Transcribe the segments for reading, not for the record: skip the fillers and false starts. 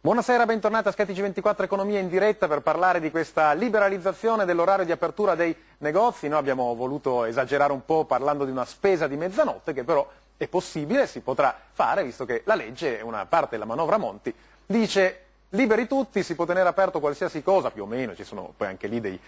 Buonasera, bentornati a Sky-TG24 Economia in diretta per parlare di questa liberalizzazione dell'orario di apertura dei negozi. Noi abbiamo voluto esagerare un po' parlando di una spesa di mezzanotte che però è possibile, si potrà fare, visto che la legge, una parte della manovra Monti, dice liberi tutti, si può tenere aperto qualsiasi cosa, più o meno, ci sono poi anche lì dei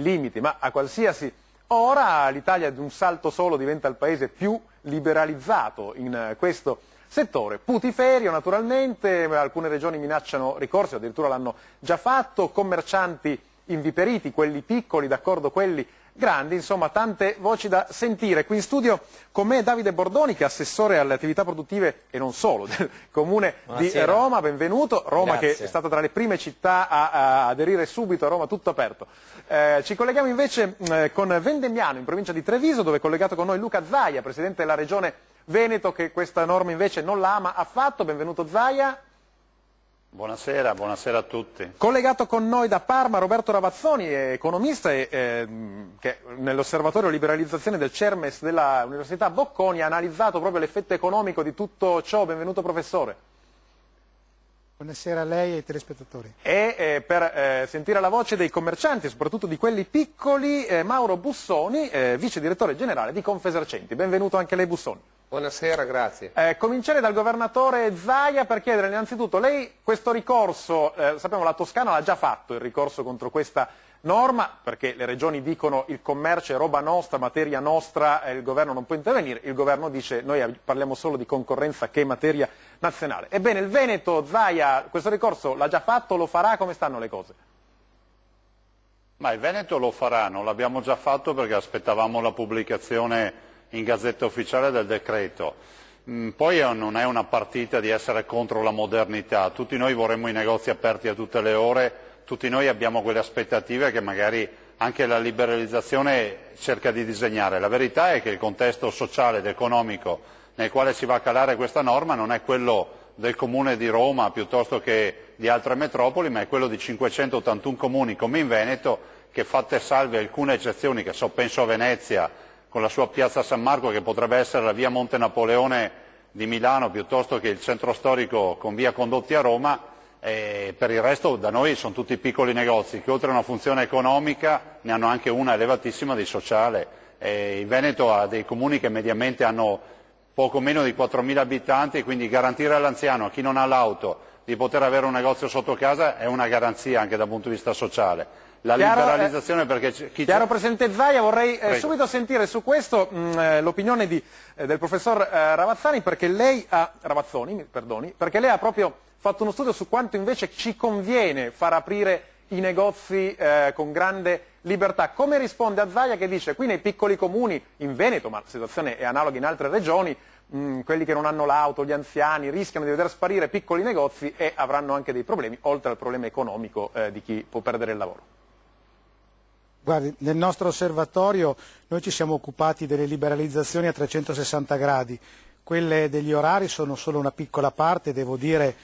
limiti, ma a qualsiasi ora l'Italia di un salto solo diventa il paese più liberalizzato in questo settore. Putiferio naturalmente, alcune regioni minacciano ricorsi, addirittura l'hanno già fatto, commercianti inviperiti, quelli piccoli, d'accordo, quelli grandi, insomma tante voci da sentire. Qui in studio con me Davide Bordoni, che è assessore alle attività produttive e non solo del Comune di Roma, benvenuto. Roma Grazie. Che è stata tra le prime città a aderire subito a Roma, tutto aperto. Ci colleghiamo invece con Vendemmiano in provincia di Treviso, dove è collegato con noi Luca Zaia, presidente della regione Veneto, che questa norma invece non la ama affatto. Benvenuto Zaia. Buonasera, buonasera a tutti. Collegato con noi da Parma Roberto Ravazzoni, economista che nell'osservatorio liberalizzazione del CERMES dell'Università Bocconi ha analizzato proprio l'effetto economico di tutto ciò. Benvenuto professore. Buonasera a lei e ai telespettatori. E per sentire la voce dei commercianti, soprattutto di quelli piccoli, Mauro Bussoni, vice direttore generale di Confesercenti. Benvenuto anche lei Bussoni. Buonasera, grazie. Comincerei dal governatore Zaia per chiedere innanzitutto, lei questo ricorso, sappiamo la Toscana l'ha già fatto il ricorso contro questa norma, perché le regioni dicono il commercio è roba nostra, materia nostra, il governo non può intervenire, il governo dice noi parliamo solo di concorrenza che è materia nazionale. Ebbene il Veneto, Zaia, questo ricorso l'ha già fatto, lo farà, come stanno le cose? Ma il Veneto lo farà, non l'abbiamo già fatto perché aspettavamo la pubblicazione in Gazzetta Ufficiale del decreto. Poi non è una partita di essere contro la modernità, tutti noi vorremmo i negozi aperti a tutte le ore, tutti noi abbiamo quelle aspettative che magari anche la liberalizzazione cerca di disegnare. La verità è che il contesto sociale ed economico nel quale si va a calare questa norma non è quello del Comune di Roma piuttosto che di altre metropoli, ma è quello di 581 comuni come in Veneto, che fatte salve alcune eccezioni, che penso a Venezia, con la sua piazza San Marco, che potrebbe essere la via Monte Napoleone di Milano, piuttosto che il centro storico con via Condotti a Roma, per il resto da noi sono tutti piccoli negozi che oltre a una funzione economica ne hanno anche una elevatissima di sociale. Il Veneto ha dei comuni che mediamente hanno poco meno di 4.000 abitanti e quindi garantire all'anziano, a chi non ha l'auto, di poter avere un negozio sotto casa è una garanzia anche dal punto di vista sociale. La liberalizzazione perché Chiaro Presidente Zaia, vorrei subito sentire su questo l'opinione del professor Ravazzoni, perché lei ha proprio fatto uno studio su quanto invece ci conviene far aprire i negozi con grande libertà. Come risponde a Zaia che dice qui nei piccoli comuni, in Veneto, ma la situazione è analoga in altre regioni, quelli che non hanno l'auto, gli anziani, rischiano di vedere sparire piccoli negozi e avranno anche dei problemi, oltre al problema economico di chi può perdere il lavoro? Guardi, nel nostro osservatorio noi ci siamo occupati delle liberalizzazioni a 360 gradi, quelle degli orari sono solo una piccola parte, devo dire,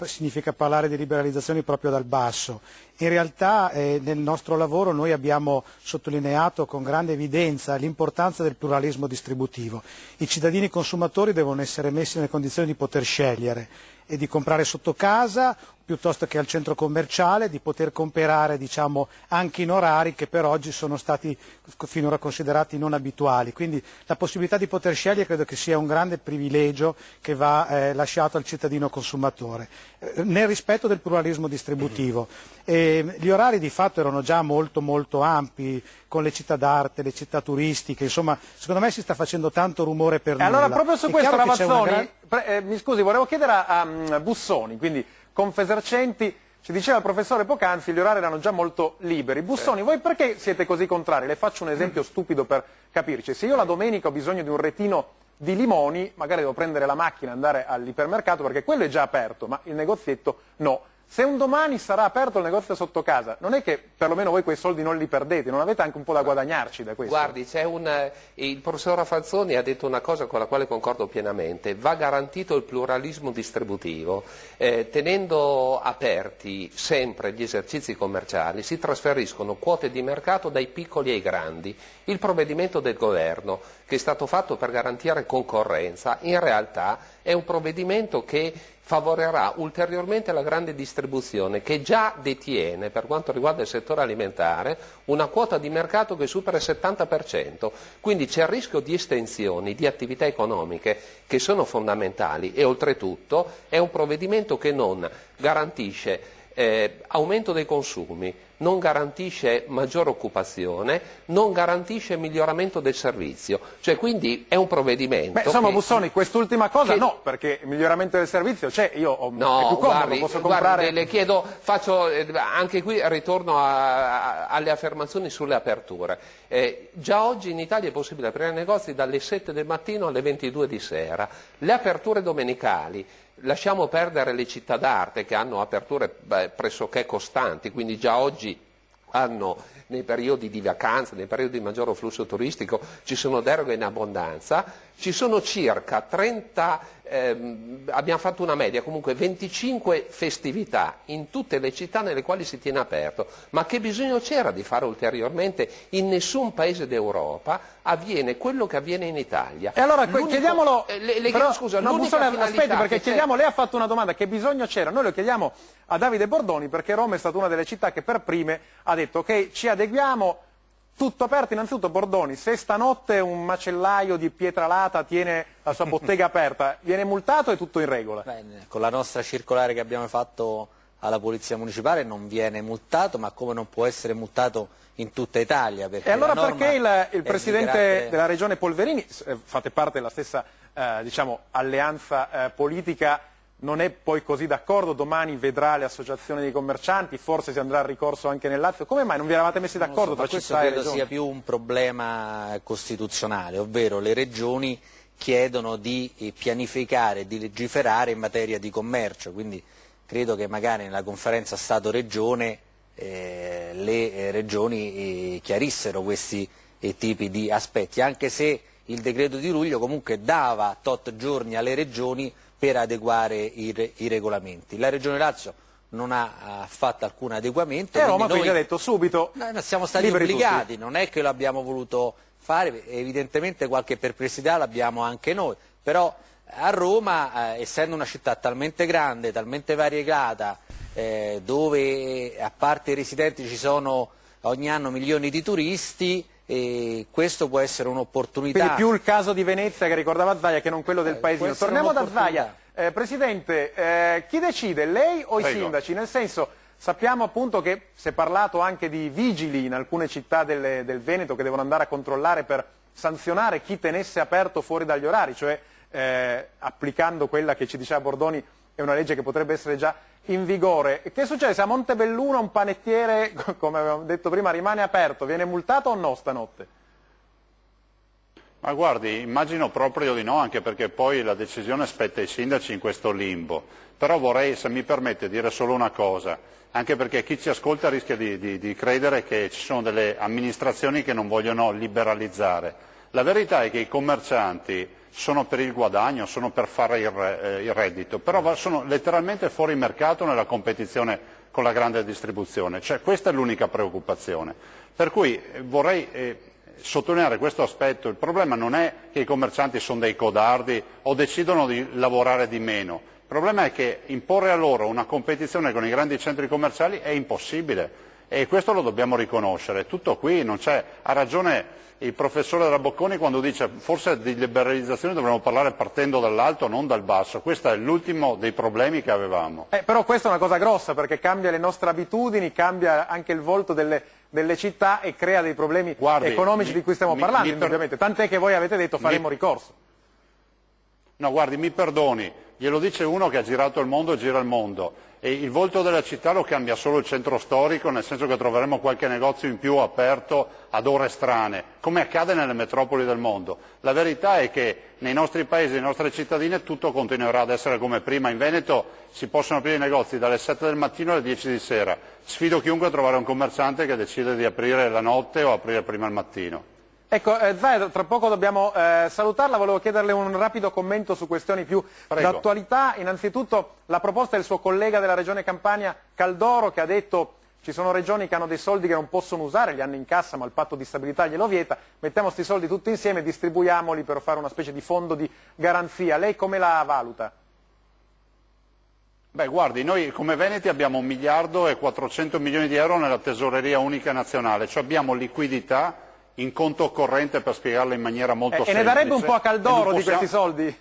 significa parlare di liberalizzazioni proprio dal basso. In realtà nel nostro lavoro noi abbiamo sottolineato con grande evidenza l'importanza del pluralismo distributivo. I cittadini consumatori devono essere messi nelle condizioni di poter scegliere e di comprare sotto casa piuttosto che al centro commerciale, di poter comprare diciamo, anche in orari che per oggi sono stati finora considerati non abituali. Quindi la possibilità di poter scegliere credo che sia un grande privilegio che va lasciato al cittadino consumatore, nel rispetto del pluralismo distributivo. Gli orari di fatto erano già molto ampi, con le città d'arte, le città turistiche, insomma secondo me si sta facendo tanto rumore per nulla. Allora proprio su questo Ravazzoni, mi scusi, volevo chiedere a Bussoni, quindi Confesercenti, ci diceva il professore poc'anzi, gli orari erano già molto liberi. Bussoni, voi perché siete così contrari? Le faccio un esempio stupido per capirci. Se io la domenica ho bisogno di un retino di limoni, magari devo prendere la macchina e andare all'ipermercato perché quello è già aperto, ma il negozietto no. Se un domani sarà aperto il negozio sotto casa, non è che perlomeno voi quei soldi non li perdete, non avete anche un po' da guadagnarci da questo? Guardi, il professor Ravazzoni ha detto una cosa con la quale concordo pienamente, va garantito il pluralismo distributivo, tenendo aperti sempre gli esercizi commerciali si trasferiscono quote di mercato dai piccoli ai grandi. Il provvedimento del governo, che è stato fatto per garantire concorrenza, in realtà è un provvedimento che favorirà ulteriormente la grande distribuzione che già detiene, per quanto riguarda il settore alimentare, una quota di mercato che supera il 70%. Quindi c'è il rischio di estensioni di attività economiche che sono fondamentali e oltretutto è un provvedimento che non garantisce aumento dei consumi, non garantisce maggiore occupazione, non garantisce miglioramento del servizio. Cioè, quindi è un provvedimento. Beh, insomma, Bussoni, quest'ultima cosa no, perché il miglioramento del servizio c'è, io è più comodo, posso comprare. Guardi, le chiedo, anche qui ritorno alle affermazioni sulle aperture. Già oggi in Italia è possibile aprire negozi dalle 7 del mattino alle 22 di sera. Le aperture domenicali, lasciamo perdere le città d'arte che hanno aperture pressoché costanti, quindi già oggi hanno nei periodi di vacanza, nei periodi di maggiore flusso turistico, ci sono deroghe in abbondanza, ci sono circa 30, abbiamo fatto una media, comunque 25 festività in tutte le città nelle quali si tiene aperto, ma che bisogno c'era di fare ulteriormente? In nessun paese d'Europa avviene quello che avviene in Italia. E allora chiediamolo, chiedo scusa, no, Bussoni, aspetti, perché chiediamo, lei ha fatto una domanda, che bisogno c'era? Noi lo chiediamo a Davide Bordoni perché Roma è stata una delle città che per prime ha detto che ci adeguiamo, tutto aperto. Innanzitutto Bordoni, se stanotte un macellaio di Pietralata tiene la sua bottega aperta, viene multato o è tutto in regola? Bene, con la nostra circolare che abbiamo fatto alla Polizia Municipale non viene multato, ma come non può essere multato in tutta Italia. E allora perché il Presidente della Regione Polverini, fate parte della stessa diciamo, alleanza politica, non è poi così d'accordo? Domani vedrà le associazioni dei commercianti, forse si andrà al ricorso anche nel Lazio. Come mai non vi eravate messi d'accordo tra città e regioni? Questo credo sia più un problema costituzionale, ovvero le regioni chiedono di pianificare, di legiferare in materia di commercio, quindi credo che magari nella conferenza Stato-Regione le regioni chiarissero questi tipi di aspetti, anche se il decreto di luglio comunque dava tot giorni alle regioni per adeguare i regolamenti. La Regione Lazio non ha fatto alcun adeguamento. E Roma quindi ha detto subito. Noi siamo stati obbligati, non è che lo abbiamo voluto fare, evidentemente qualche perplessità l'abbiamo anche noi, però a Roma, essendo una città talmente grande, talmente variegata, dove a parte i residenti ci sono ogni anno milioni di turisti, questo può essere un'opportunità. Quindi più il caso di Venezia che ricordava Zaia che non quello del paesino. Torniamo da Zaia. Presidente, chi decide, lei o i sindaci? Nel senso, sappiamo appunto che si è parlato anche di vigili in alcune città del Veneto che devono andare a controllare per sanzionare chi tenesse aperto fuori dagli orari, cioè applicando quella che ci diceva Bordoni è una legge che potrebbe essere già in vigore. Che succede se a Montebelluna un panettiere, come avevamo detto prima, rimane aperto? Viene multato o no stanotte? Ma guardi, immagino proprio di no, anche perché poi la decisione spetta ai sindaci in questo limbo. Però vorrei, se mi permette, dire solo una cosa, anche perché chi ci ascolta rischia di credere che ci sono delle amministrazioni che non vogliono liberalizzare. La verità è che i commercianti sono per il guadagno, sono per fare il reddito, però sono letteralmente fuori mercato nella competizione con la grande distribuzione, cioè questa è l'unica preoccupazione. Per cui vorrei sottolineare questo aspetto, il problema non è che i commercianti sono dei codardi o decidono di lavorare di meno, il problema è che imporre a loro una competizione con i grandi centri commerciali è impossibile e questo lo dobbiamo riconoscere, tutto qui, non c'è, ha ragione il professore della Bocconi quando dice forse di liberalizzazione dovremmo parlare partendo dall'alto, non dal basso. Questo è l'ultimo dei problemi che avevamo. Però questa è una cosa grossa perché cambia le nostre abitudini, cambia anche il volto delle città e crea dei problemi economici di cui stiamo parlando, ovviamente. Tant'è che voi avete detto faremo ricorso. No, guardi, mi perdoni, glielo dice uno che ha girato il mondo e gira il mondo. E il volto della città lo cambia solo il centro storico, nel senso che troveremo qualche negozio in più aperto ad ore strane, come accade nelle metropoli del mondo. La verità è che nei nostri paesi, nelle nostre cittadine, tutto continuerà ad essere come prima. In Veneto si possono aprire i negozi dalle 7 del mattino alle 10 di sera. Sfido chiunque a trovare un commerciante che decide di aprire la notte o aprire prima al mattino. Ecco, Zaia, tra poco dobbiamo salutarla, volevo chiederle un rapido commento su questioni più d'attualità. Innanzitutto la proposta del suo collega della Regione Campania, Caldoro, che ha detto ci sono regioni che hanno dei soldi che non possono usare, li hanno in cassa ma il patto di stabilità glielo vieta, mettiamo questi soldi tutti insieme e distribuiamoli per fare una specie di fondo di garanzia. Lei come la valuta? Beh, guardi, noi come Veneti abbiamo 1 miliardo e 400 milioni di euro nella tesoreria unica nazionale, cioè abbiamo liquidità in conto corrente, per spiegarlo in maniera molto semplice. E ne darebbe un po' a Caldoro di questi soldi?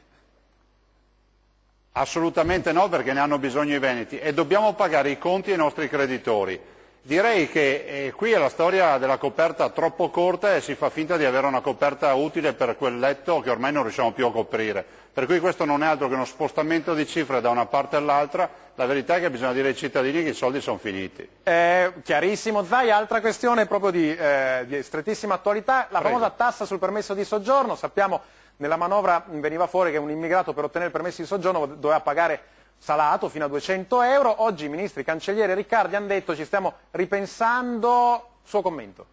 Assolutamente no, perché ne hanno bisogno i veneti e dobbiamo pagare i conti ai nostri creditori. Direi che qui è la storia della coperta troppo corta e si fa finta di avere una coperta utile per quel letto che ormai non riusciamo più a coprire. Per cui questo non è altro che uno spostamento di cifre da una parte all'altra. La verità è che bisogna dire ai cittadini che i soldi sono finiti. Chiarissimo. Zai, altra questione proprio di strettissima attualità, la famosa tassa sul permesso di soggiorno. Sappiamo nella manovra veniva fuori che un immigrato per ottenere il permesso di soggiorno doveva pagare salato fino a 200 euro. Oggi i ministri Cancelliere e Riccardi hanno detto ci stiamo ripensando. Suo commento.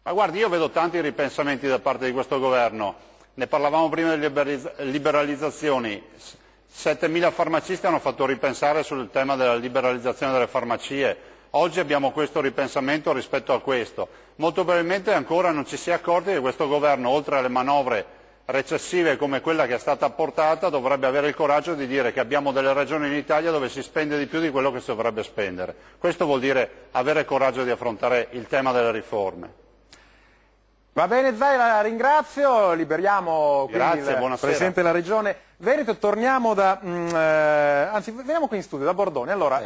Ma guardi, io vedo tanti ripensamenti da parte di questo governo. Ne parlavamo prima delle liberalizzazioni. 7.000 farmacisti hanno fatto ripensare sul tema della liberalizzazione delle farmacie. Oggi abbiamo questo ripensamento rispetto a questo. Molto probabilmente ancora non ci si è accorti che questo governo, oltre alle manovre recessive come quella che è stata apportata, dovrebbe avere il coraggio di dire che abbiamo delle regioni in Italia dove si spende di più di quello che si dovrebbe spendere. Questo vuol dire avere coraggio di affrontare il tema delle riforme. Va bene Zai, la ringrazio, liberiamo quindi il Presidente della Regione Veneto, torniamo anzi veniamo qui in studio da Bordone. Allora,